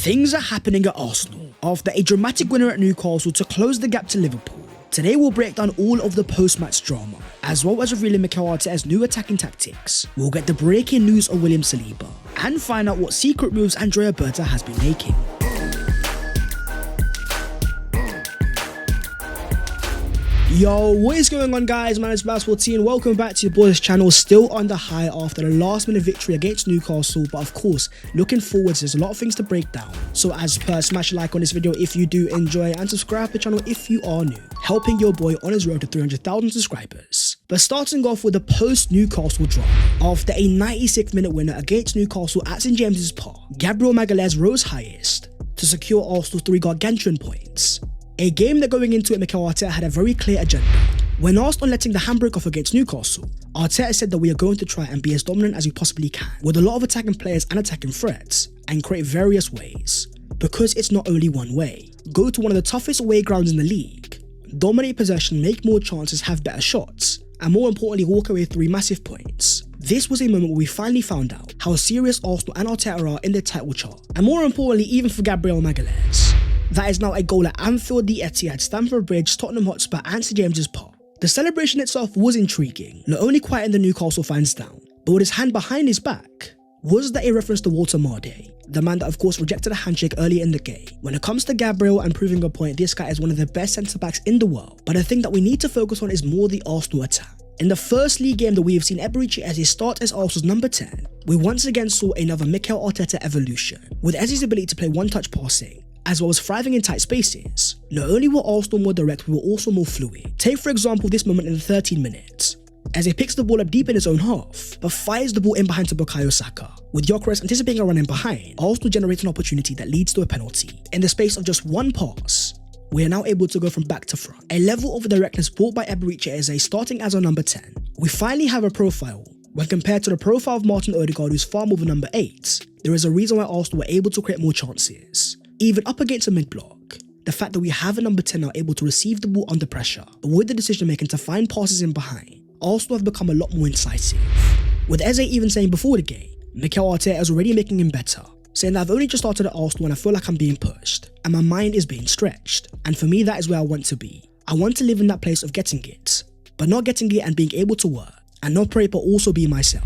Things are happening at Arsenal after a dramatic winner at Newcastle to close the gap to Liverpool. Today we'll break down all of the post-match drama, as well as revealing Mikel Arteta's new attacking tactics. We'll get the breaking news of William Saliba, and find out what secret moves Andrea Berta has been making. Yo, what is going on, guys? My name is Basketball and welcome back to your boys channel. Still on the high after the last minute victory against Newcastle, but of course looking forwards, there's a lot of things to break down. So as per, smash a like on this video if you do enjoy, and subscribe to the channel if you are new, helping your boy on his road to 300,000 subscribers. But starting off with the post Newcastle drama, after a 96th minute winner against Newcastle at St James's Park, Gabriel Magalhaes rose highest to secure Arsenal's 3 gargantuan points. A game that going into it, Mikel Arteta had a very clear agenda. When asked on letting the handbrake off against Newcastle, Arteta said that we are going to try and be as dominant as we possibly can, with a lot of attacking players and attacking threats, and create various ways. Because it's not only one way. Go to one of the toughest away grounds in the league, dominate possession, make more chances, have better shots, and more importantly walk away with 3 massive points. This was a moment where we finally found out how serious Arsenal and Arteta are in their title chart, and more importantly even for Gabriel Magalhaes. That is now a goal at Anfield, the Etihad, Stamford Bridge, Tottenham Hotspur and St James's Park. The celebration itself was intriguing, not only quieting the Newcastle fans down, but with his hand behind his back. Was that a reference to Walter Marde, the man that of course rejected a handshake earlier in the game? When it comes to Gabriel and proving a point, this guy is one of the best centre-backs in the world, but the thing that we need to focus on is more the Arsenal attack. In the first league game that we have seen Gyokeres start as Arsenal's number 10, we once again saw another Mikel Arteta evolution, with Eze's ability to play one-touch passing, as well as thriving in tight spaces. Not only were Arsenal more direct, we were also more fluid. Take for example this moment in the 13 minutes. Eze picks the ball up deep in his own half, but fires the ball in behind to Bukayo Saka. With Gyokeres anticipating a run in behind, Arsenal generates an opportunity that leads to a penalty. In the space of just one pass, we are now able to go from back to front. A level of directness brought by Gyokeres starting as our number 10. We finally have a profile. When compared to the profile of Martin Odegaard, who's far more than number 8, there is a reason why Arsenal were able to create more chances. Even up against a mid-block, the fact that we have a number 10 now able to receive the ball under pressure, with the decision making to find passes in behind, Arsenal have become a lot more incisive. With Eze even saying before the game, Mikel Arteta is already making him better, saying that I've only just started at Arsenal and I feel like I'm being pushed, and my mind is being stretched, and for me that is where I want to be. I want to live in that place of getting it, but not getting it and being able to work, and not pray but also be myself.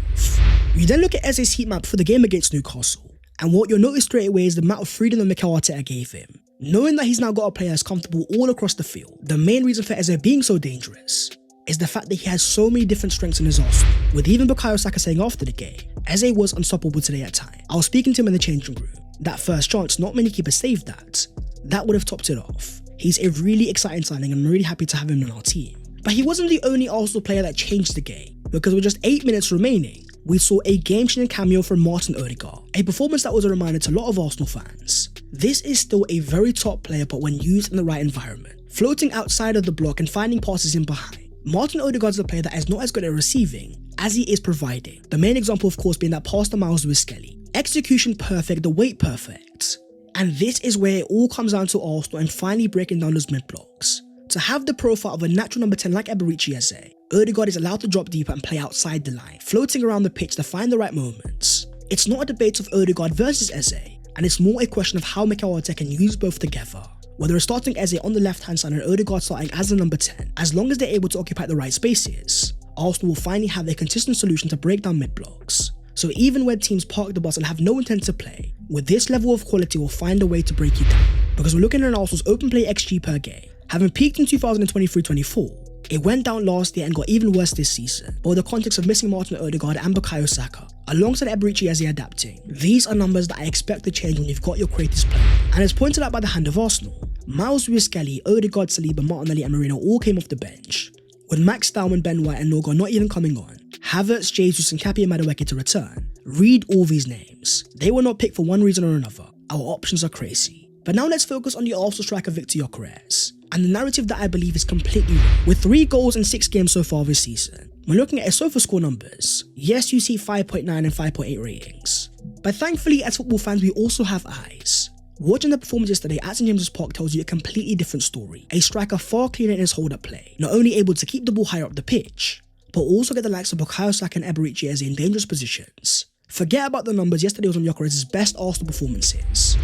We then look at Eze's heat map for the game against Newcastle. And what you'll notice straight away is the amount of freedom that Mikel Arteta gave him. Knowing that he's now got a player that's comfortable all across the field, the main reason for Eze being so dangerous is the fact that he has so many different strengths in his arsenal. With even Bukayo Saka saying after the game, Eze was unstoppable today at times. I was speaking to him in the changing room. That first chance, not many keepers saved that. That would have topped it off. He's a really exciting signing and I'm really happy to have him on our team. But he wasn't the only Arsenal player that changed the game, because with just 8 minutes remaining, we saw a game-changing cameo from Martin Odegaard, a performance that was a reminder to a lot of Arsenal fans. This is still a very top player, but when used in the right environment, floating outside of the block and finding passes in behind, Martin Odegaard is a player that is not as good at receiving as he is providing. The main example of course being that pass to Miles with Skelly. Execution perfect, the weight perfect. And this is where it all comes down to Arsenal and finally breaking down those mid-blocks. To have the profile of a natural number 10 like Gyokeres, Odegaard is allowed to drop deeper and play outside the line, floating around the pitch to find the right moments. It's not a debate of Odegaard versus Eze, and it's more a question of how Mikel Arteta can use both together. Whether it's starting Eze on the left hand side and Odegaard starting as the number 10, as long as they're able to occupy the right spaces, Arsenal will finally have a consistent solution to break down mid-blocks. So even when teams park the bus and have no intent to play, with this level of quality we'll find a way to break you down. Because we're looking at Arsenal's open play XG per game. Having peaked in 2023-24, it went down last year and got even worse this season. But with the context of missing Martin Odegaard and Bukayo Saka, alongside Gyokeres adapting, these are numbers that I expect to change when you've got your creators playing. And as pointed out by the hand of Arsenal, Miles with Skelly, Odegaard, Saliba, Martinelli and Moreno all came off the bench, with Max Stauman, Ben White and Norgard not even coming on, Havertz, Jesus and Kapi and Madueke to return. Read all these names. They were not picked for one reason or another. Our options are crazy. But now let's focus on the Arsenal striker Victor Gyokeres, and the narrative that I believe is completely wrong. With 3 goals in 6 games so far this season, when looking at his SofaScore numbers, yes you see 5.9 and 5.8 ratings, but thankfully as football fans we also have eyes. Watching the performance yesterday at St James's Park tells you a completely different story. A striker far cleaner in his hold-up play, not only able to keep the ball higher up the pitch, but also get the likes of Bukayo Saka and Gyokeres in dangerous positions. Forget about the numbers, yesterday was one of Gyokeres' best Arsenal performances.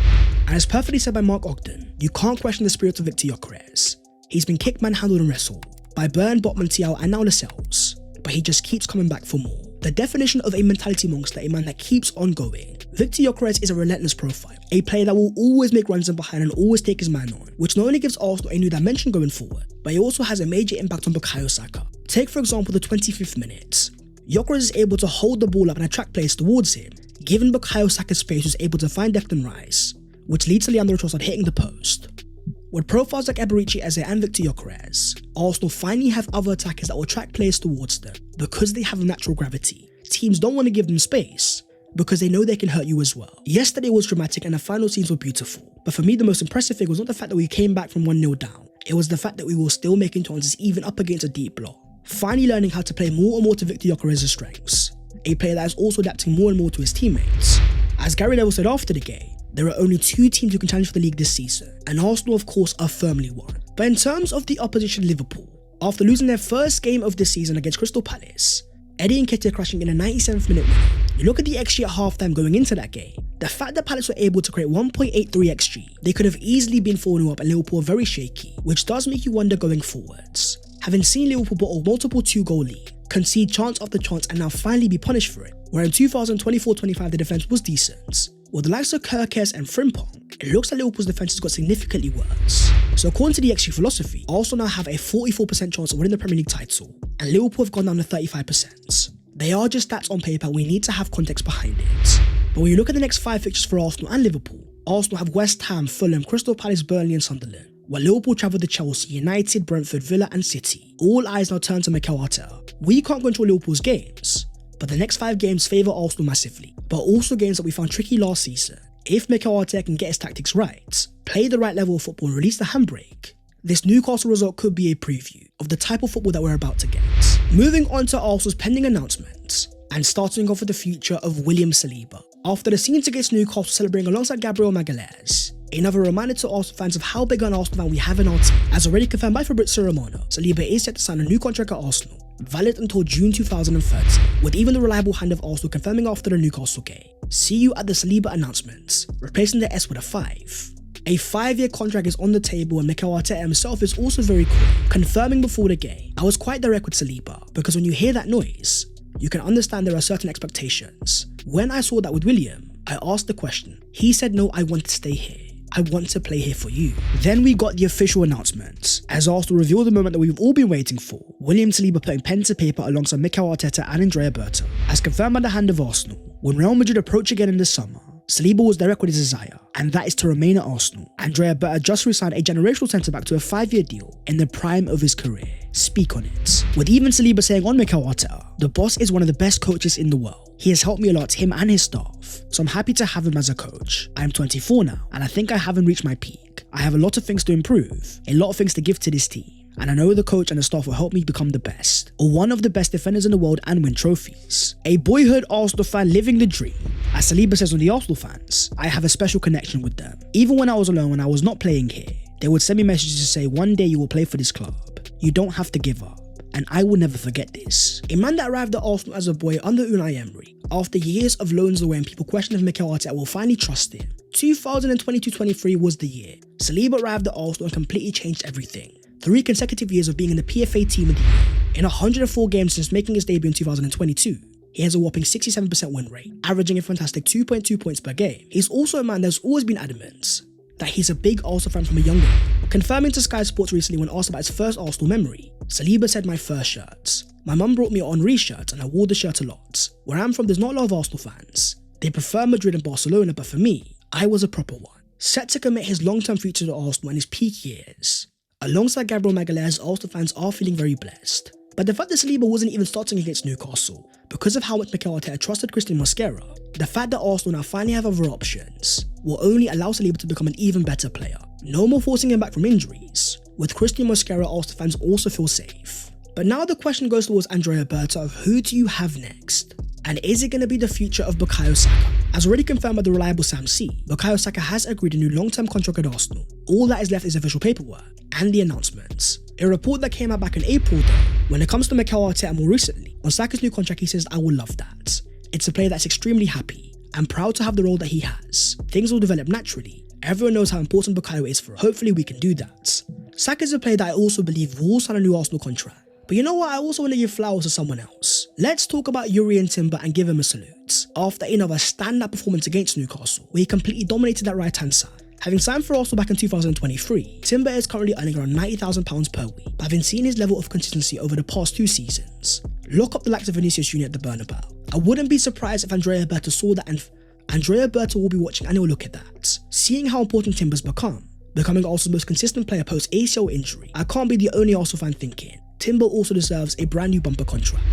And as perfectly said by Mark Ogden, you can't question the spirit of Victor Gyokeres. He's been kicked, manhandled and wrestled by Byrne, Botman, Tiao and now Lascelles, but he just keeps coming back for more. The definition of a mentality monster, a man that keeps on going. Victor Gyokeres is a relentless profile, a player that will always make runs in behind and always take his man on, which not only gives Arsenal a new dimension going forward, but he also has a major impact on Bukayo Saka. Take for example the 25th minute. Gyokeres is able to hold the ball up and attract players towards him, giving Bukayo Saka space, who's able to find Declan Rice, which leads to Leandro Trossard hitting the post. With profiles like Eberici, Eze and Victor Gyokeres, Arsenal finally have other attackers that will attract players towards them because they have a natural gravity. Teams don't want to give them space because they know they can hurt you as well. Yesterday was dramatic and the final scenes were beautiful, but for me the most impressive thing was not the fact that we came back from 1-0 down, it was the fact that we were still making chances even up against a deep block. Finally learning how to play more and more to Victor Gyokeres' strengths, a player that is also adapting more and more to his teammates. As Gary Neville said after the game, there are only 2 teams who can challenge for the league this season, and Arsenal of course are firmly one. But in terms of the opposition, Liverpool, after losing their first game of this season against Crystal Palace, Eddie Nketiah crashing in a 97th minute win. You look at the XG at halftime going into that game, the fact that Palace were able to create 1.83 XG, they could have easily been 4-0 up and Liverpool are very shaky, which does make you wonder going forwards. Having seen Liverpool bottle multiple 2-goal lead, concede chance after chance and now finally be punished for it, where in 2024-25 the defence was decent, with the likes of Gyokeres and Frimpong, it looks like Liverpool's defence has got significantly worse. So according to the XG philosophy, Arsenal now have a 44% chance of winning the Premier League title, and Liverpool have gone down to 35%. They are just stats on paper, we need to have context behind it. But when you look at the next 5 fixtures for Arsenal and Liverpool, Arsenal have West Ham, Fulham, Crystal Palace, Burnley and Sunderland, while Liverpool travel to Chelsea, United, Brentford, Villa and City. All eyes now turn to Mikel Arteta. We can't control Liverpool's games, but the next 5 games favour Arsenal massively, but also games that we found tricky last season. If Mikel Arteta can get his tactics right, play the right level of football and release the handbrake, this Newcastle result could be a preview of the type of football that we're about to get. Moving on to Arsenal's pending announcements, and starting off with the future of William Saliba. After the scenes against Newcastle celebrating alongside Gabriel Magalhaes, another reminder to Arsenal fans of how big an Arsenal fan we have in our team. As already confirmed by Fabrizio Romano, Saliba is set to sign a new contract at Arsenal, valid until June 2030, with even the reliable hand of Arsenal confirming after the Newcastle game. See you at the Saliba announcements, replacing the S with a 5. A 5-year contract is on the table and Mikel Arteta himself is also very cool, confirming before the game. I was quite direct with Saliba, because when you hear that noise, you can understand there are certain expectations. When I saw that with William, I asked the question. He said, no, I want to stay here. I want to play here for you. Then we got the official announcement, as Arsenal revealed the moment that we've all been waiting for. William Saliba putting pen to paper alongside Mikel Arteta and Andrea Berta. As confirmed by the hand of Arsenal, when Real Madrid approach again in the summer, Saliba was direct with his desire, and that is to remain at Arsenal. Andrea Berta just re-signed a generational centre-back to a 5-year deal in the prime of his career. Speak on it. With even Saliba saying on Mikel Arteta, the boss is one of the best coaches in the world. He has helped me a lot, him and his staff, so I'm happy to have him as a coach. I am 24 now, and I think I haven't reached my peak. I have a lot of things to improve, a lot of things to give to this team. And I know the coach and the staff will help me become the best, or one of the best defenders in the world and win trophies. A boyhood Arsenal fan living the dream. As Saliba says on the Arsenal fans, I have a special connection with them. Even when I was alone, when I was not playing here, they would send me messages to say, one day you will play for this club. You don't have to give up. And I will never forget this. A man that arrived at Arsenal as a boy under Unai Emery, after years of loans away and people questioning if Mikel Arteta will finally trust him. 2022-23 was the year. Saliba arrived at Arsenal and completely changed everything. 3 consecutive years of being in the PFA Team of the Year. In 104 games since making his debut in 2022, he has a whopping 67% win rate, averaging a fantastic 2.2 points per game. He's also a man that's always been adamant that he's a big Arsenal fan from a young age. Confirming to Sky Sports recently when asked about his first Arsenal memory, Saliba said, my first shirt. My mum brought me an Henry shirt and I wore the shirt a lot. Where I'm from, there's not a lot of Arsenal fans. They prefer Madrid and Barcelona, but for me, I was a proper one. Set to commit his long-term future to Arsenal in his peak years. Alongside Gabriel Magalhaes, Arsenal fans are feeling very blessed. But the fact that Saliba wasn't even starting against Newcastle, because of how much Mikel Arteta trusted Christian Mosquera, the fact that Arsenal now finally have other options, will only allow Saliba to become an even better player. No more forcing him back from injuries. With Christian Mosquera, Arsenal fans also feel safe. But now the question goes towards Andrea Berta of who do you have next? And is it going to be the future of Bukayo Saka? As already confirmed by the reliable Sam C, Bukayo Saka has agreed a new long-term contract at Arsenal. All that is left is official paperwork and the announcements. A report that came out back in April though, when it comes to Mikel Arteta more recently, on Saka's new contract he says, I will love that. It's a player that's extremely happy and proud to have the role that he has. Things will develop naturally Everyone knows how important Bukayo is for us. Hopefully we can do that. Saka is a player that I also believe will sign a new Arsenal contract. But you know what, I also want to give flowers to someone else. Let's talk about Jurrien Timber and give him a salute. After another stand-up performance against Newcastle, where he completely dominated that right-hand side. Having signed for Arsenal back in 2023, Timber is currently earning around £90,000 per week, but having seen his level of consistency over the past 2 seasons. Look up the likes of Vinicius Jr. at the Bernabeu. I wouldn't be surprised if Andrea Berta saw that, and Andrea Berta will be watching and he'll look at that. Seeing how important Timber's becoming Arsenal's most consistent player post ACL injury, I can't be the only Arsenal fan thinking Timber also deserves a brand new bumper contract.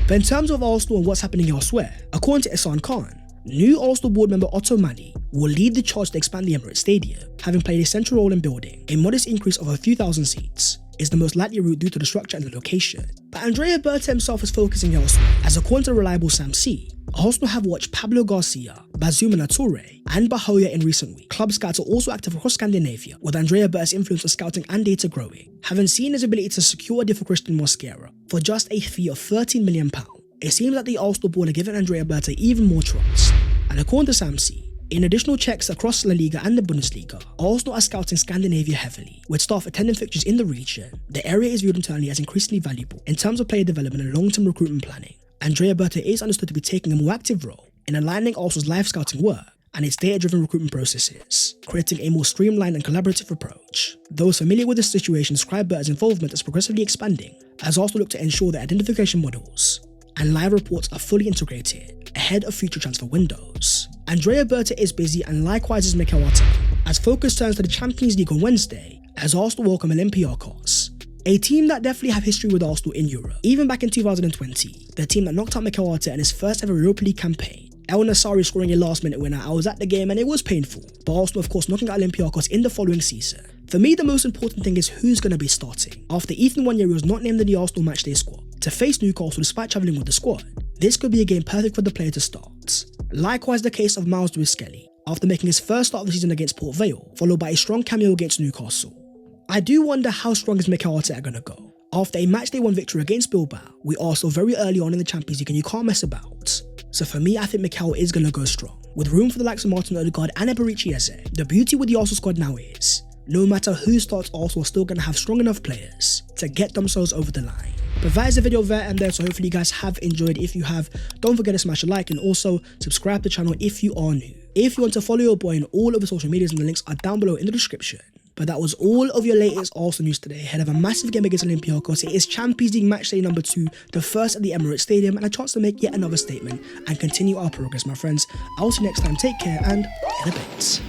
But in terms of Arsenal and what's happening elsewhere, according to Ihsan Khan, new Arsenal board member Otto Mani will lead the charge to expand the Emirates Stadium, having played a central role in building. A modest increase of a few thousand seats is the most likely route due to the structure and the location. But Andrea Berta himself is focusing elsewhere, as according to reliable Sam C, Arsenal have watched Pablo Garcia, Bazuma Toure, and Bahoya in recent weeks. Club scouts are also active across Scandinavia, with Andrea Berta's influence on scouting and data growing, having seen his ability to secure a deal for Christian Mosquera for just a fee of £13 million. It seems that the Arsenal board are giving Andrea Berta even more trust. And according to Sam C, in additional checks across La Liga and the Bundesliga, Arsenal are scouting Scandinavia heavily, with staff attending fixtures in the region. The area is viewed internally as increasingly valuable in terms of player development and long-term recruitment planning. Andrea Berta is understood to be taking a more active role in aligning Arsenal's live scouting work and its data-driven recruitment processes, creating a more streamlined and collaborative approach. Those familiar with the situation describe Berta's involvement as progressively expanding, as Arsenal look to ensure that identification models and live reports are fully integrated ahead of future transfer windows. Andrea Berta is busy, and likewise is Mikel Arteta, as focus turns to the Champions League on Wednesday as Arsenal welcome Olympiacos, a team that definitely have history with Arsenal in Europe. Even back in 2020, the team that knocked out Mikel Arteta in his first ever Europa League campaign, El Nassiri scoring a last-minute winner. I was at the game and it was painful, but Arsenal of course knocking out Olympiacos in the following season. For me, the most important thing is who's going to be starting. After Ethan Nwaneri was not named in the Arsenal matchday squad to face Newcastle despite travelling with the squad, this could be a game perfect for the player to start. Likewise the case of Miles Lewis-Skelly, after making his first start of the season against Port Vale, followed by a strong cameo against Newcastle. I do wonder how strong is Mikel Arteta going to go. After a matchday 1 victory against Bilbao, we are still very early on in the Champions League and you can't mess about. So for me, I think Mikel is going to go strong, with room for the likes of Martin Odegaard and Eberici Eze. The beauty with the Arsenal squad now is, no matter who starts, Arsenal are still going to have strong enough players to get themselves over the line. But that is the video there and there, so hopefully you guys have enjoyed. If you have, don't forget to smash a like and also subscribe to the channel if you are new. If you want to follow your boy on all of the social medias, and the links are down below in the description. But that was all of your latest Arsenal news today, ahead of a massive game against Olympiacos. It is Champions League matchday number 2, the first at the Emirates Stadium, and a chance to make yet another statement and continue our progress, my friends. I will see you next time. Take care and in a bit.